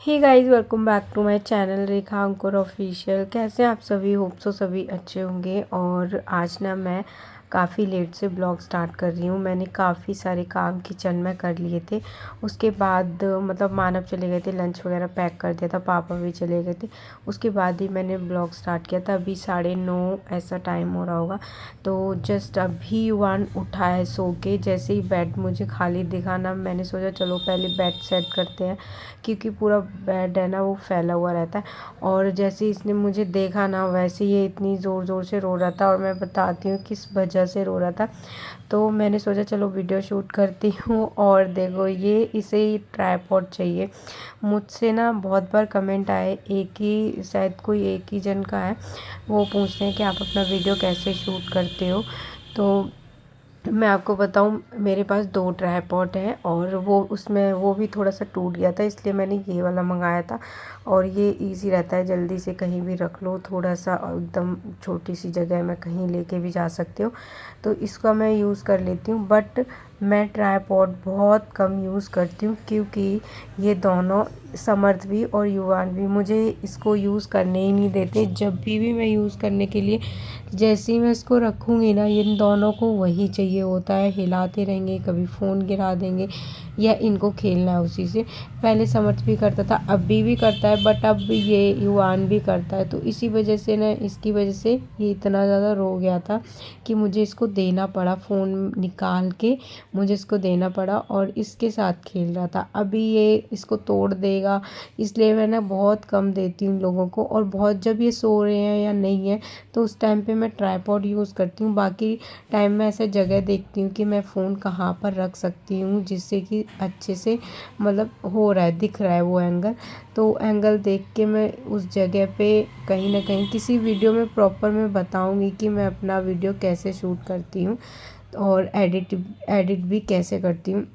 Hey guys, welcome back to my channel Rekha Ankur official. कैसे हैं आप सभी? होप सो सभी अच्छे होंगे। और आज ना मैं काफ़ी लेट से ब्लॉग स्टार्ट कर रही हूँ। मैंने काफ़ी सारे काम किचन में कर लिए थे। उसके बाद मतलब मानव चले गए थे, लंच वगैरह पैक कर दिया था, पापा भी चले गए थे। उसके बाद ही मैंने ब्लॉग स्टार्ट किया था। अभी 9:30 ऐसा टाइम हो रहा होगा। तो जस्ट अभी वन उठा है सो के। जैसे ही बेड मुझे खाली दिखा ना, मैंने सोचा चलो पहले बेड सेट करते हैं, क्योंकि पूरा बेड है ना वो फैला हुआ रहता है। और जैसे इसने मुझे देखा ना, वैसे ये इतनी ज़ोर ज़ोर से रो रहा था। और मैं बताती हूँ किस वजह से रो रहा था। तो मैंने सोचा चलो वीडियो शूट करती हूँ। और देखो, ये इसे ही ट्राइपॉड चाहिए। मुझसे ना बहुत बार कमेंट आए, एक ही शायद कोई एक ही जन का है। वो पूछते हैं कि आप अपना वीडियो कैसे शूट करते हो। तो मैं आपको बताऊं, मेरे पास 2 ट्राइपॉड हैं और वो उसमें वो भी थोड़ा सा टूट गया था, इसलिए मैंने ये वाला मंगाया था। और ये इजी रहता है, जल्दी से कहीं भी रख लो, थोड़ा सा एकदम छोटी सी जगह में कहीं लेके भी जा सकते हो। तो इसका मैं यूज़ कर लेती हूँ। बट मैं ट्राइपॉड बहुत कम यूज़ करती हूँ, क्योंकि ये दोनों समर्थ भी और युवान भी मुझे इसको यूज़ करने ही नहीं देते। जब भी मैं यूज़ करने के लिए, जैसे ही मैं इसको रखूँगी ना, इन दोनों को वही चाहिए होता है। हिलाते रहेंगे, कभी फ़ोन गिरा देंगे, या इनको खेलना है उसी से। पहले समर्थ भी करता था, अभी भी करता है, बट अब ये युवान भी करता है। तो इसी वजह से ना, इसकी वजह से ये इतना ज़्यादा रो गया था कि मुझे इसको देना पड़ा। फ़ोन निकाल के मुझे इसको देना पड़ा और इसके साथ खेल रहा था। अभी ये इसको तोड़ देगा, इसलिए मैं ना बहुत कम देती हूँ लोगों को। और बहुत जब ये सो रहे हैं या नहीं है, तो उस टाइम पे मैं ट्राइपॉड यूज़ करती हूँ। बाकी टाइम में ऐसे जगह देखती हूँ कि मैं फ़ोन कहाँ पर रख सकती हूँ, जिससे कि अच्छे से मतलब हो रहा है, दिख रहा है वो एंगल। तो एंगल देख के मैं उस जगह पे कहीं ना कहीं किसी वीडियो में प्रॉपर मैं बताऊँगी कि मैं अपना वीडियो कैसे शूट करती हूँ और एडिट भी कैसे करती हूँ।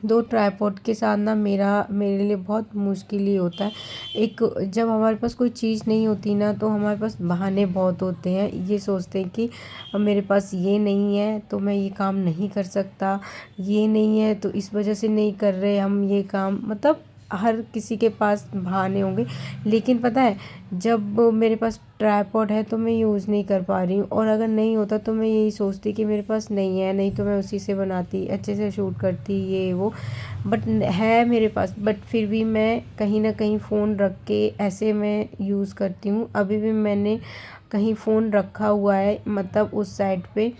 2 ट्राइपॉड के साथ ना मेरे लिए बहुत मुश्किल ही होता है। एक, जब हमारे पास कोई चीज़ नहीं होती ना, तो हमारे पास बहाने बहुत होते हैं। ये सोचते हैं कि अब मेरे पास ये नहीं है तो मैं ये काम नहीं कर सकता, ये नहीं है तो इस वजह से नहीं कर रहे हम ये काम। मतलब हर किसी के पास बहाने होंगे। लेकिन पता है, जब मेरे पास ट्राइपॉड है तो मैं यूज़ नहीं कर पा रही हूँ। और अगर नहीं होता तो मैं यही सोचती कि मेरे पास नहीं है, नहीं तो मैं उसी से बनाती, अच्छे से शूट करती, ये वो। बट है मेरे पास, बट फिर भी मैं कहीं ना कहीं फ़ोन रख के ऐसे मैं यूज़ करती हूँ। अभी भी मैंने कहीं फ़ोन रखा हुआ है, मतलब उस साइड पे।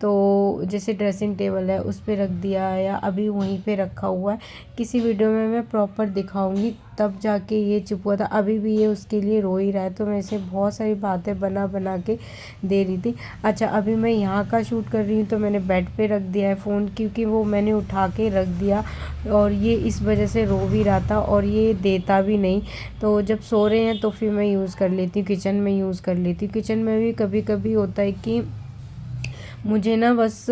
तो जैसे ड्रेसिंग टेबल है उस पे रख दिया, या अभी वहीं पे रखा हुआ है। किसी वीडियो में मैं प्रॉपर दिखाऊंगी, तब जाके ये चुप हुआ था। अभी भी ये उसके लिए रो ही रहा है, तो मैं इसे बहुत सारी बातें बना बना के दे रही थी। अच्छा, अभी मैं यहाँ का शूट कर रही हूँ, तो मैंने बेड पे रख दिया है फ़ोन, क्योंकि वो मैंने उठा के रख दिया और ये इस वजह से रो भी रहा था और ये देता भी नहीं। तो जब सो रहे हैं तो फिर मैं यूज़ कर लेती हूँ, किचन में यूज़ कर लेती हूँ। किचन में भी कभी कभी होता है कि मुझे ना बस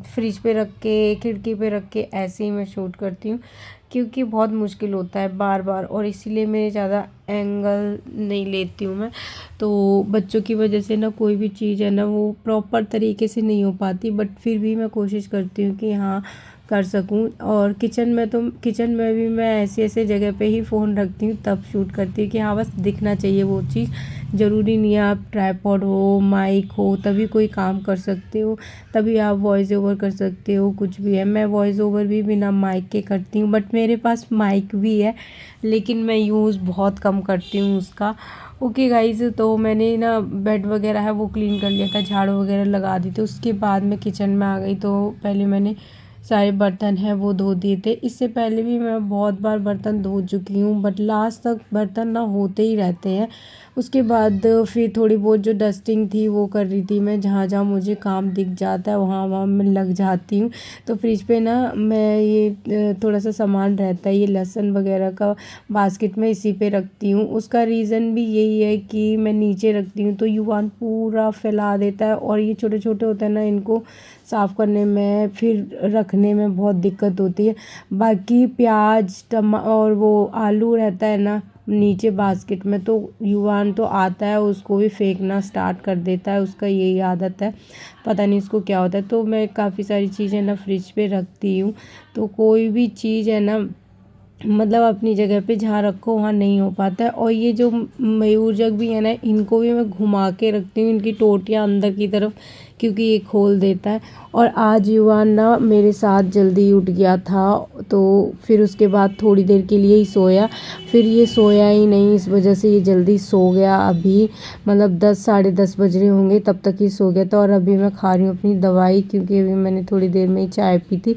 फ्रिज पे रख के, खिड़की पे रख के ऐसे ही मैं शूट करती हूँ, क्योंकि बहुत मुश्किल होता है बार बार। और इसीलिए मैं ज़्यादा एंगल नहीं लेती हूँ मैं। तो बच्चों की वजह से ना कोई भी चीज़ है ना वो प्रॉपर तरीके से नहीं हो पाती, बट फिर भी मैं कोशिश करती हूँ कि हाँ कर सकूँ। और किचन में भी मैं ऐसे ऐसे जगह पे ही फ़ोन रखती हूँ, तब शूट करती हूँ कि हाँ बस दिखना चाहिए वो चीज़। ज़रूरी नहीं है आप ट्राइपॉड हो, माइक हो तभी कोई काम कर सकते हो, तभी आप वॉइस ओवर कर सकते हो। कुछ भी है, मैं वॉइस ओवर भी बिना माइक के करती हूँ, बट मेरे पास माइक भी है, लेकिन मैं यूज़ बहुत कम करती हूँ उसका। ओके गाइज़, तो मैंने ना बेड वगैरह है वो क्लीन कर लिया था, झाड़ू वगैरह लगा दी थी। उसके बाद मैं किचन में आ गई, तो पहले मैंने सारे बर्तन हैं वो धो दिए थे। इससे पहले भी मैं बहुत बार बर्तन धो चुकी हूँ, बट लास्ट तक बर्तन ना होते ही रहते हैं। उसके बाद फिर थोड़ी बहुत जो डस्टिंग थी वो कर रही थी मैं, जहाँ जहाँ मुझे काम दिख जाता है वहाँ वहाँ मैं लग जाती हूँ। तो फ्रिज पे ना मैं ये थोड़ा सा सामान रहता है, ये लहसुन वगैरह का बास्केट में इसी पे रखती हूँ। उसका रीज़न भी यही है कि मैं नीचे रखती हूँ तो युवान पूरा फैला देता है, और ये छोटे छोटे होते हैं ना, इनको साफ़ करने में फिर रखने में बहुत दिक्कत होती है। बाकी प्याज और वो आलू रहता है ना नीचे बास्केट में, तो युवान तो आता है उसको भी फेंकना स्टार्ट कर देता है, उसका यही आदत है, पता नहीं उसको क्या होता है। तो मैं काफ़ी सारी चीज़ें ना फ्रिज पे रखती हूँ। तो कोई भी चीज़ है ना मतलब अपनी जगह पे जहाँ रखो वहाँ नहीं हो पाता है। और ये जो मयूर जग भी है ना, इनको भी मैं घुमा के रखती हूँ, इनकी टोटियाँ अंदर की तरफ, क्योंकि ये खोल देता है। और आज युवान ना मेरे साथ जल्दी उठ गया था, तो फिर उसके बाद थोड़ी देर के लिए ही सोया, फिर ये सोया ही नहीं, इस वजह से ये जल्दी सो गया। अभी मतलब 10 साढ़े 10 बज रहे होंगे तब तक ही सो गया था। और अभी मैं खा रही हूँ अपनी दवाई, क्योंकि अभी मैंने थोड़ी देर में ही चाय पी थी।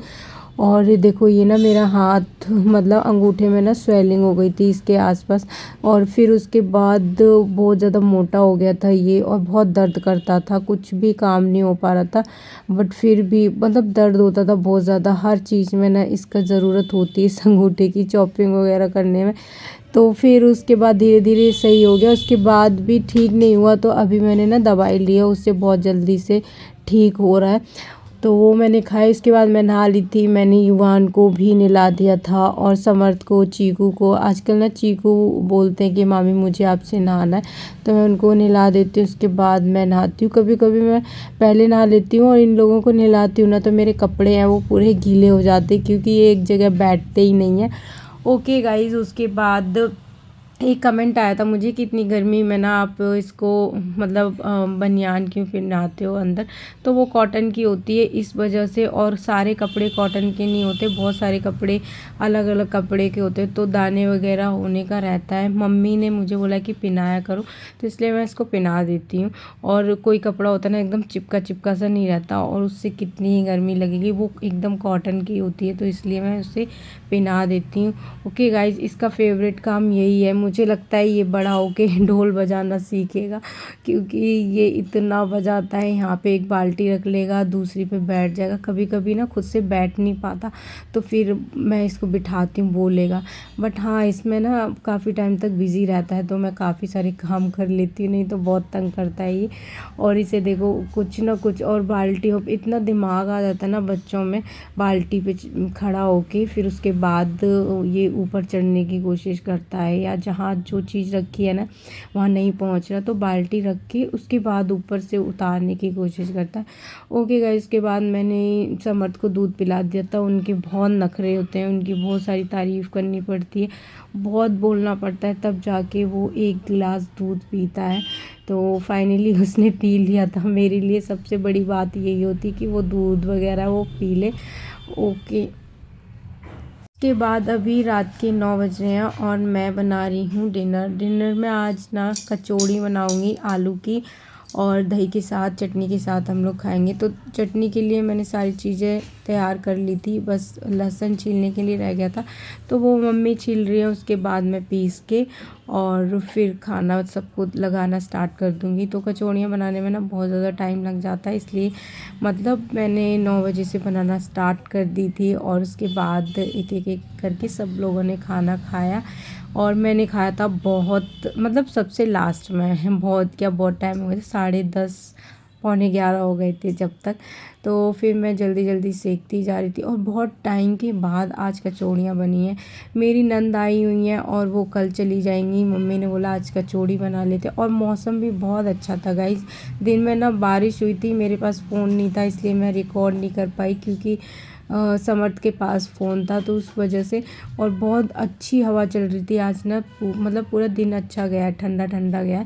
और ये देखो, ये ना मेरा हाथ मतलब अंगूठे में ना स्वेलिंग हो गई थी इसके आसपास, और फिर उसके बाद बहुत ज़्यादा मोटा हो गया था ये, और बहुत दर्द करता था, कुछ भी काम नहीं हो पा रहा था। बट फिर भी मतलब दर्द होता था बहुत ज़्यादा। हर चीज़ में ना इसका ज़रूरत होती है, इस अंगूठे की चॉपिंग वगैरह करने में। तो फिर उसके बाद धीरे धीरे सही हो गया। उसके बाद भी ठीक नहीं हुआ, तो अभी मैंने ना दवाई ली है, उससे बहुत जल्दी से ठीक हो रहा है। तो वो मैंने खाई। उसके बाद मैं नहा ली थी। मैंने युवान को भी नहला दिया था, और समर्थ को, चीकू को। आजकल ना चीकू बोलते हैं कि मामी मुझे आपसे नहाना है, तो मैं उनको नहला देती हूँ। उसके बाद मैं नहाती हूँ। कभी कभी मैं पहले नहा लेती हूँ, और इन लोगों को नहलाती हूँ ना, तो मेरे कपड़े हैं वो पूरे गीले हो जाते, क्योंकि ये एक जगह बैठते ही नहीं है। ओके गाइज़, उसके बाद एक कमेंट आया था मुझे कि इतनी गर्मी में ना आप इसको मतलब बनियान क्यों पहनाते हो अंदर। तो वो कॉटन की होती है इस वजह से, और सारे कपड़े कॉटन के नहीं होते, बहुत सारे कपड़े अलग अलग कपड़े के होते हैं, तो दाने वगैरह होने का रहता है। मम्मी ने मुझे बोला कि पहनाया करो, तो इसलिए मैं इसको पहना देती हूँ। और कोई कपड़ा होता है ना एकदम चिपका चिपका सा नहीं रहता, और उससे कितनी ही गर्मी लगेगी, वो एकदम कॉटन की होती है, तो इसलिए मैं उसे पहना देती हूँ। ओके गाइज, इसका फेवरेट काम यही है। मुझे लगता है ये बड़ा होके ढोल बजाना सीखेगा, क्योंकि ये इतना बजाता है। यहाँ पे एक बाल्टी रख लेगा, दूसरी पे बैठ जाएगा। कभी कभी ना खुद से बैठ नहीं पाता, तो फिर मैं इसको बिठाती हूँ, बोलेगा। बट हाँ, इसमें ना काफ़ी टाइम तक बिज़ी रहता है, तो मैं काफ़ी सारे काम कर लेती हूँ, नहीं तो बहुत तंग करता है ये। और इसे देखो, कुछ ना कुछ, और बाल्टी हो, इतना दिमाग आ जाता है ना बच्चों में। बाल्टी पे खड़ा होके फिर उसके बाद ये ऊपर चढ़ने की कोशिश करता है, या जहाँ जो चीज़ रखी है ना वहाँ नहीं पहुँच रहा, तो बाल्टी रख के उसके बाद ऊपर से उतारने की कोशिश करता है। ओके गाइस, इसके बाद मैंने समर्थ को दूध पिला दिया था। उनके बहुत नखरे होते हैं, उनकी बहुत सारी तारीफ़ करनी पड़ती है, बहुत बोलना पड़ता है, तब जाके वो एक गिलास दूध पीता है। तो फाइनली उसने पी लिया था। मेरे लिए सबसे बड़ी बात यही होती कि वो दूध वगैरह वो पी ले। ओके, के बाद अभी रात के 9 बज रहे हैं, और मैं बना रही हूँ डिनर में आज ना कचौड़ी बनाऊँगी आलू की, और दही के साथ, चटनी के साथ हम लोग खाएंगे। तो चटनी के लिए मैंने सारी चीज़ें तैयार कर ली थी, बस लहसुन छीलने के लिए रह गया था, तो वो मम्मी छील रही है। उसके बाद मैं पीस के और फिर खाना सबको लगाना स्टार्ट कर दूँगी। तो कचौड़ियाँ बनाने में ना बहुत ज़्यादा टाइम लग जाता है, इसलिए मतलब मैंने 9 बजे से बनाना स्टार्ट कर दी थी। और उसके बाद एक एक एक करके सब लोगों ने खाना खाया, और मैंने खाया था बहुत, मतलब सबसे लास्ट में। बहुत क्या, बहुत टाइम हो गया था, 10:30 पौने 11 हो गए थे जब तक। तो फिर मैं जल्दी जल्दी सेकती जा रही थी, और बहुत टाइम के बाद आज कचौड़ियाँ बनी हैं। मेरी नंद आई हुई हैं, और वो कल चली जाएंगी। मम्मी ने बोला आज कचौड़ी बना लेते, और मौसम भी बहुत अच्छा था गाइस। दिन में ना बारिश हुई थी, मेरे पास फ़ोन नहीं था, इसलिए मैं रिकॉर्ड नहीं कर पाई, क्योंकि समर्थ के पास फ़ोन था, तो उस वजह से। और बहुत अच्छी हवा चल रही थी आज ना, मतलब पूरा दिन अच्छा गया, ठंडा ठंडा गया।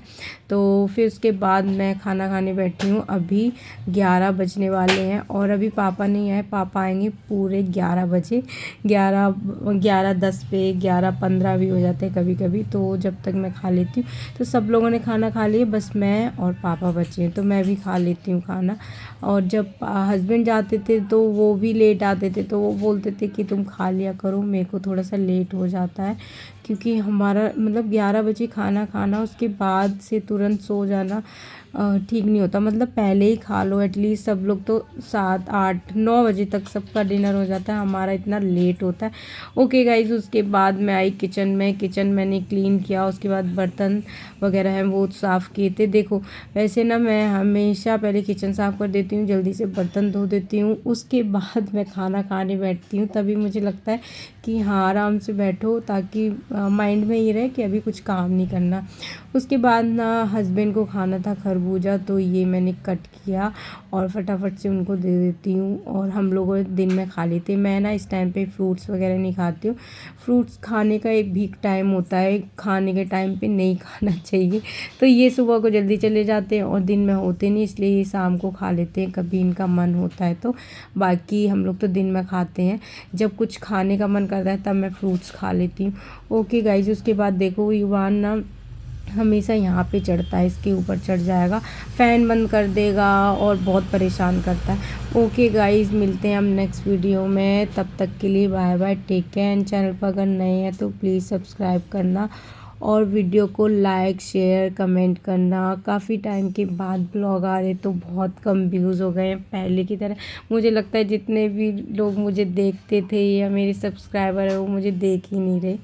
तो फिर उसके बाद मैं खाना खाने बैठी हूँ। अभी 11 बजने वाले हैं, और अभी पापा नहीं आए। पापा आएंगे पूरे 11 बजे, 11:10 पे, 11:15 भी हो जाते हैं कभी कभी। तो जब तक मैं खा लेती हूँ, तो सब लोगों ने खाना खा लिया, बस मैं और पापा बचे हैं, तो मैं भी खा लेती हूँ खाना। और जब हस्बैंड जाते थे तो वो भी लेट आते थे, तो वो बोलते थे कि तुम खा लिया करो, मेरे को थोड़ा सा लेट हो जाता है, क्योंकि हमारा मतलब 11 बजे खाना खाना, उसके बाद से तुरंत सो जाना ठीक नहीं होता। मतलब पहले ही खा लो एटलीस्ट। सब लोग तो 7 8 9 बजे तक सबका डिनर हो जाता है, हमारा इतना लेट होता है। ओके गाइज, उसके बाद मैं आई किचन में। किचन मैंने क्लीन किया, उसके बाद बर्तन वगैरह हैं वो साफ़ किए थे। देखो, वैसे ना मैं हमेशा पहले किचन साफ़ कर देती हूँ, जल्दी से बर्तन धो देती हूँ, उसके बाद मैं खाना खाने बैठती हूँ तभी मुझे लगता है कि हाँ आराम से बैठो, ताकि माइंड में ये रहे कि अभी कुछ काम नहीं करना। उसके बाद ना हस्बैंड को खाना था खरबूजा, तो ये मैंने कट किया और फटाफट से उनको दे देती हूँ। और हम लोग दिन में खा लेते हैं। मैं ना इस टाइम पे फ्रूट्स वगैरह नहीं खाती हूँ। फ्रूट्स खाने का एक भी टाइम होता है, खाने के टाइम पे नहीं खाना चाहिए। तो ये सुबह को जल्दी चले जाते हैं और दिन में होते नहीं, इसलिए ये शाम को खा लेते हैं, कभी इनका मन होता है तो। बाकी हम लोग तो दिन में खाते हैं। जब कुछ खाने का मन करता है तब मैं फ्रूट्स खा लेती हूँ। ओके गाइज, उसके बाद देखो युवान ना हमेशा यहाँ पे चढ़ता है, इसके ऊपर चढ़ जाएगा, फ़ैन बंद कर देगा और बहुत परेशान करता है। ओके गाइस, मिलते हैं हम नेक्स्ट वीडियो में, तब तक के लिए bye bye, take care. And channel पर अगर नए हैं तो प्लीज़ सब्सक्राइब करना और वीडियो को लाइक शेयर कमेंट करना। काफ़ी टाइम के बाद ब्लॉग आ रहे तो बहुत कम व्यूज़ हो गए हैं पहले की तरह। मुझे लगता है जितने भी लोग मुझे देखते थे या मेरे सब्सक्राइबर है वो मुझे देख ही नहीं रहे।